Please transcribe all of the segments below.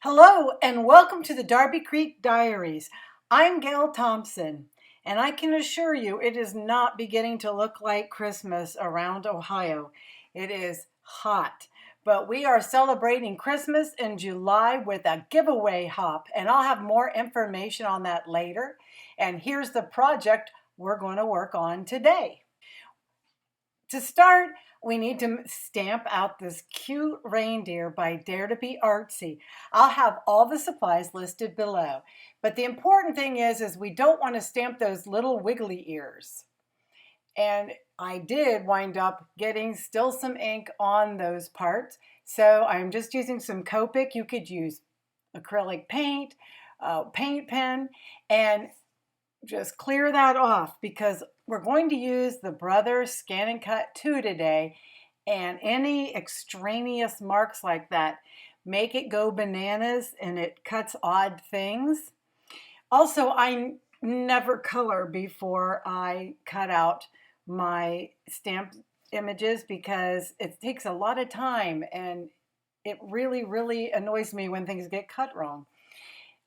Hello and welcome to the Darby Creek Diaries. I'm Gale Thompson, and I can assure you it is not beginning to look like Christmas around Ohio. It is hot, but we are celebrating Christmas in July with a giveaway hop, and I'll have more information on that later. And here's the project we're going to work on today. To start, we need to stamp out this cute reindeer by Dare to be Artsy. I'll have all the supplies listed below. But the important thing is we don't want to stamp those little wiggly ears. And I did wind up getting still some ink on those parts. So I'm just using some Copic. You could use acrylic paint, paint pen, and just clear that off because we're going to use the Brother Scan and Cut 2 today, and any extraneous marks like that make it go bananas and it cuts odd things. Also, I never color before I cut out my stamped images because it takes a lot of time and it really annoys me when things get cut wrong.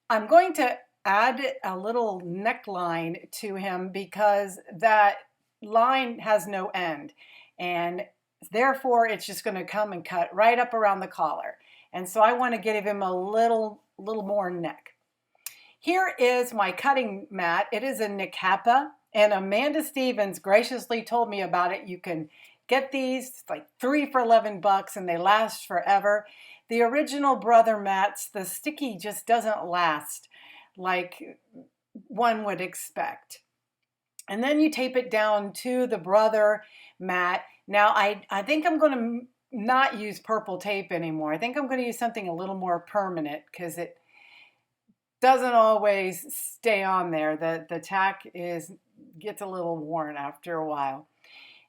I'm going to add a little neckline to him because that line has no end, and therefore it's just going to come and cut right up around the collar. And so I want to give him a little more neck. Here is my cutting mat. It is a Nicapa, and Amanda Stevens graciously told me about it. You can get these like 3 for $11 and they last forever. The original Brother mats, the sticky just doesn't last like one would expect. And then you tape it down to the Brother mat. Now I think I'm going to not use purple tape anymore. I think I'm going to use something a little more permanent because it doesn't always stay on there. The tack gets a little worn after a while.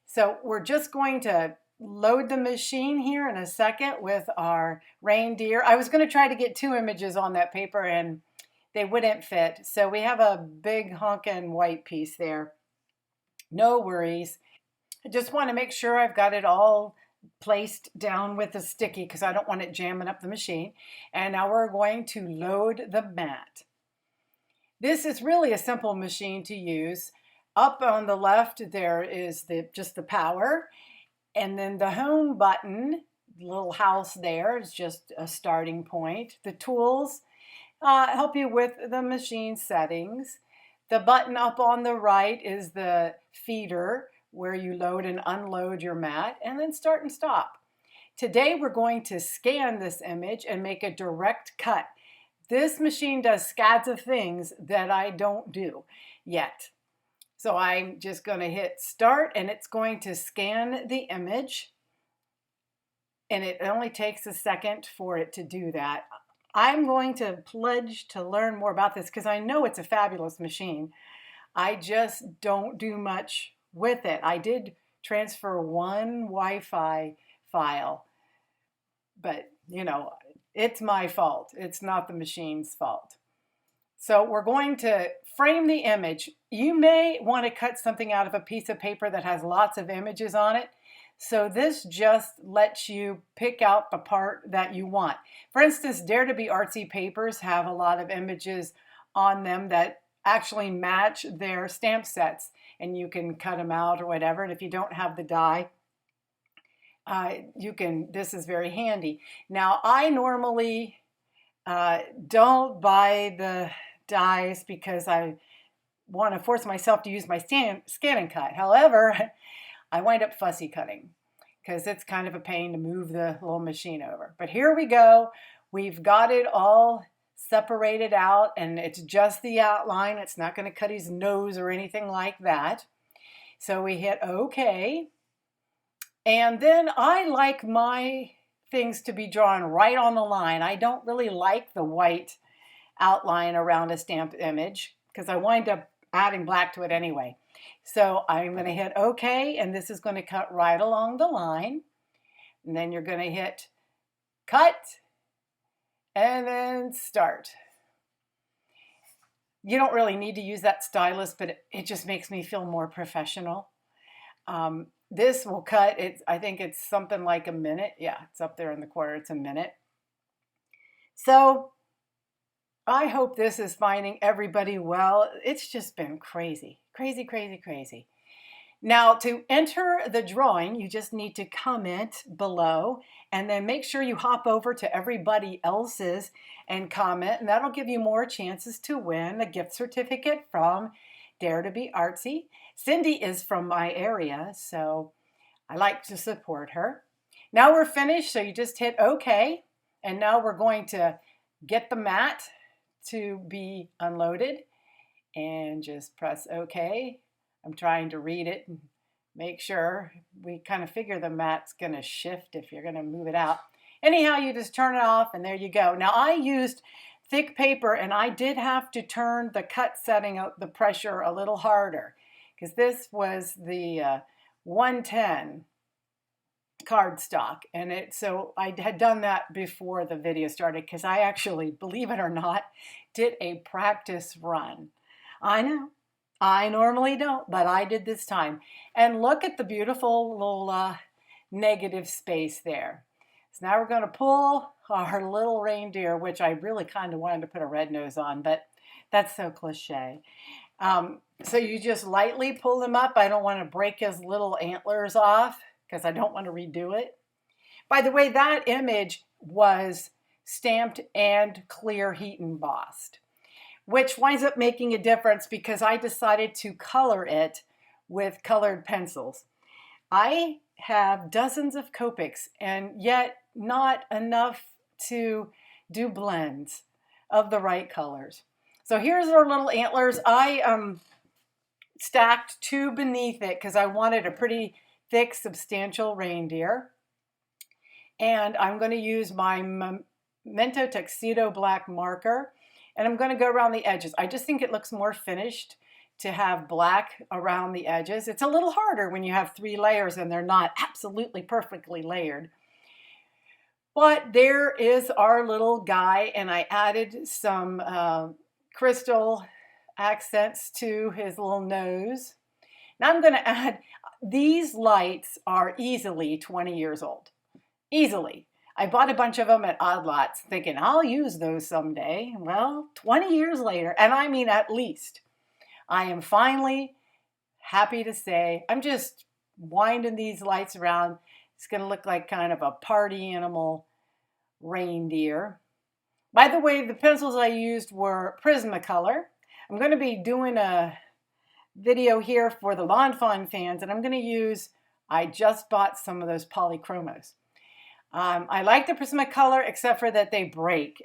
So we're just going to load the machine here in a second with our reindeer. I was going to try to get 2 images on that paper and they wouldn't fit. So we have a big honkin' white piece there. No worries. I just want to make sure I've got it all placed down with the sticky because I don't want it jamming up the machine. And now we're going to load the mat. This is really a simple machine to use. Up on the left there is just the power, and then the home button, little house there is just a starting point. The tools help you with the machine settings. The button up on the right is the feeder where you load and unload your mat, and then start and stop. Today we're going to scan this image and make a direct cut. This machine does scads of things that I don't do yet. So I'm just going to hit start and it's going to scan the image, and it only takes a second for it to do that. I'm going to pledge to learn more about this because I know it's a fabulous machine. I just don't do much with it. I did transfer one Wi-Fi file, but you know, it's my fault. It's not the machine's fault. So we're going to frame the image. You may want to cut something out of a piece of paper that has lots of images on it. So this just lets you pick out the part that you want. For instance, Dare to be Artsy papers have a lot of images on them that actually match their stamp sets, and you can cut them out or whatever. And if you don't have the die, this is very handy. Now, I normally don't buy the dies because I want to force myself to use my scan and cut. However, I wind up fussy cutting because it's kind of a pain to move the little machine over. But here we go. We've got it all separated out, and it's just the outline. It's not going to cut his nose or anything like that. So we hit OK. And then I like my things to be drawn right on the line. I don't really like the white outline around a stamped image because I wind up adding black to it anyway. So I'm going to hit OK, and this is going to cut right along the line. And then you're going to hit cut and then start. You don't really need to use that stylus, but it just makes me feel more professional. This will cut, I think it's something like a minute. Yeah, it's up there in the corner, it's a minute. So I hope this is finding everybody well. It's just been crazy, crazy, crazy, crazy. Now, to enter the drawing, you just need to comment below and then make sure you hop over to everybody else's and comment, and that'll give you more chances to win a gift certificate from Dare to be Artsy. Cindy is from my area, so I like to support her. Now we're finished, so you just hit OK, and now we're going to get the mat to be unloaded and just press OK. I'm trying to read it and make sure. We kind of figure the mat's going to shift if you're going to move it out. Anyhow, you just turn it off and there you go. Now I used thick paper and I did have to turn the cut setting of the pressure a little harder because this was the 110 cardstock, and so I had done that before the video started because I actually, believe it or not, did a practice run. I know, I normally don't, but I did this time. And look at the beautiful little negative space there. So now we're going to pull our little reindeer, which I really kind of wanted to put a red nose on, but that's so cliche. So you just lightly pull him up. I don't want to break his little antlers off because I don't want to redo it. By the way, that image was stamped and clear heat embossed, which winds up making a difference because I decided to color it with colored pencils. I have dozens of Copics and yet not enough to do blends of the right colors. So here's our little antlers. I stacked two beneath it because I wanted a pretty thick, substantial reindeer. And I'm going to use my Memento Tuxedo black marker, and I'm going to go around the edges. I just think it looks more finished to have black around the edges. It's a little harder when you have 3 layers and they're not absolutely perfectly layered. But there is our little guy, and I added some crystal accents to his little nose. Now I'm going to add, these lights are easily 20 years old. Easily. I bought a bunch of them at Odd Lots thinking I'll use those someday. Well, 20 years later, and I mean at least, I am finally happy to say I'm just winding these lights around. It's going to look like kind of a party animal reindeer. By the way, the pencils I used were Prismacolor. I'm going to be doing a video here for the Lawn Fawn fans, and I'm going to use, I just bought some of those polychromos. I like the Prismacolor except for that they break.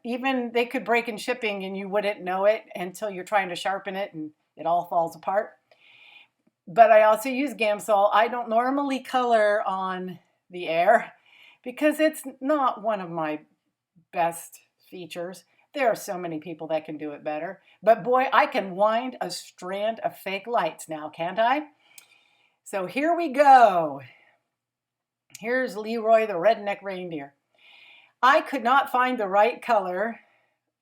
Even they could break in shipping and you wouldn't know it until you're trying to sharpen it and it all falls apart. But I also use Gamsol. I don't normally color on the air because it's not one of my best features. There are so many people that can do it better. But boy, I can wind a strand of fake lights now, can't I? So here we go. Here's Leroy the redneck reindeer. I could not find the right color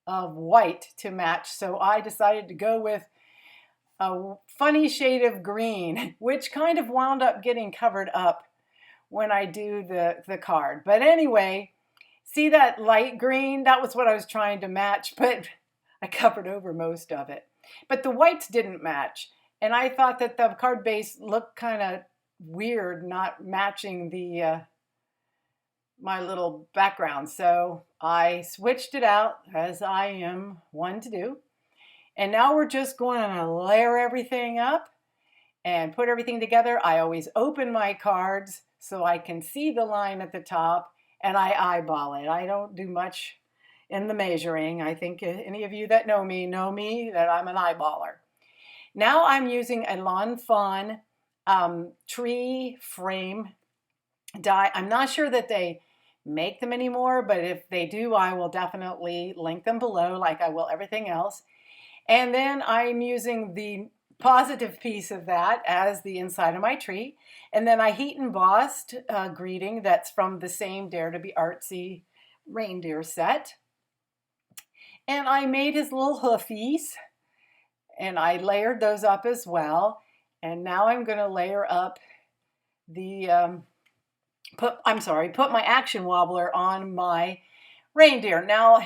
of white to match, so I decided to go with a funny shade of green, which kind of wound up getting covered up when I do the card. But anyway, see that light green? That was what I was trying to match, but I covered over most of it. But the whites didn't match, and I thought that the card base looked kind of weird not matching the my little background. So I switched it out, as I am one to do. And now we're just going to layer everything up and put everything together. I always open my cards so I can see the line at the top, and I eyeball it. I don't do much in the measuring. I think any of you that know me that I'm an eyeballer. Now I'm using a Lawn Fawn tree frame die. I'm not sure that they make them anymore, but if they do, I will definitely link them below like I will everything else. And then I'm using the positive piece of that as the inside of my tree. And then I heat embossed a greeting that's from the same Dare to be Artsy reindeer set. And I made his little hoofies, and I layered those up as well. And now I'm going to layer up the, put my action wobbler on my reindeer. Now,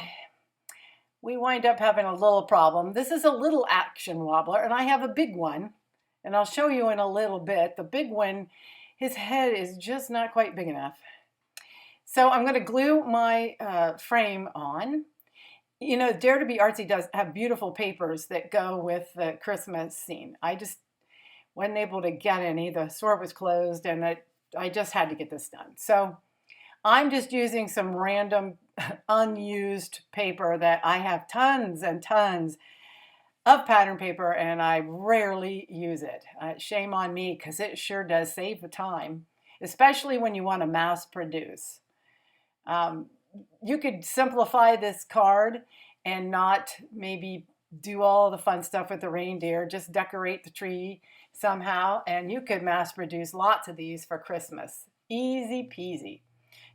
we wind up having a little problem. This is a little action wobbler, and I have a big one, and I'll show you in a little bit. The big one, his head is just not quite big enough. So I'm going to glue my frame on. You know, Dare to be Artsy does have beautiful papers that go with the Christmas scene. I just wasn't able to get any. The store was closed, and I just had to get this done. So I'm just using some random unused paper that I have tons and tons of pattern paper, and I rarely use it. Shame on me, because it sure does save the time, especially when you want to mass produce. You could simplify this card and not maybe do all the fun stuff with the reindeer, just decorate the tree somehow, and you could mass produce lots of these for Christmas. Easy peasy.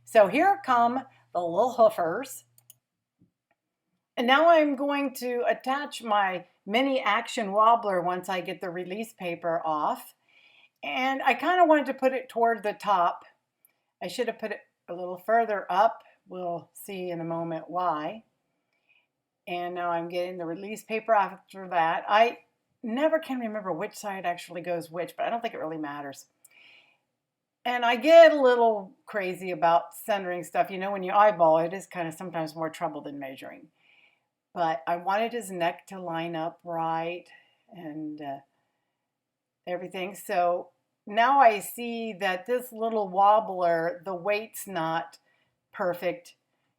So here come the little hoofers. And now I'm going to attach my mini action wobbler once I get the release paper off. And I kind of wanted to put it toward the top. I should have put it a little further up. We'll see in a moment why. And now I'm getting the release paper after that. I never can remember which side actually goes which, but I don't think it really matters. And I get a little crazy about centering stuff. You know, when you eyeball it, is kind of sometimes more trouble than measuring. But I wanted his neck to line up right and everything. So now I see that this little wobbler, the weight's not perfect,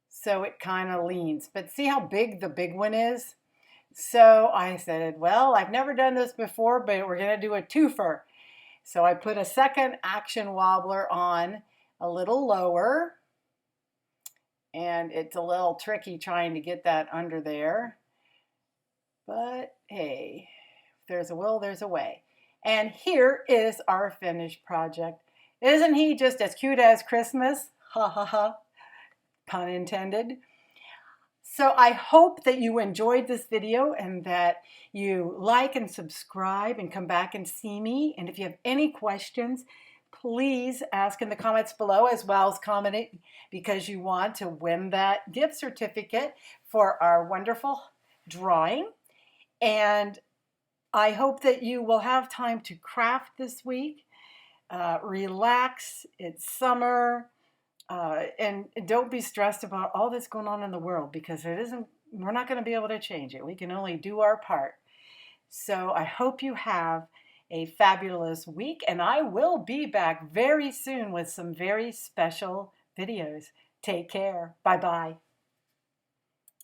so it kind of leans. But see how big the big one is? So I said, well, I've never done this before, but we're going to do a twofer. So I put a second action wobbler on a little lower, and it's a little tricky trying to get that under there. But hey, if there's a will, there's a way. And here is our finished project. Isn't he just as cute as Christmas? Ha ha ha. Pun intended. So I hope that you enjoyed this video and that you like and subscribe and come back and see me. And if you have any questions, please ask in the comments below, as well as commenting because you want to win that gift certificate for our wonderful drawing. And I hope that you will have time to craft this week, relax, it's summer, and don't be stressed about all that's going on in the world, because we're not going to be able to change it. We can only do our part. So I hope you have a fabulous week, and I will be back very soon with some very special videos. Take care. Bye-bye.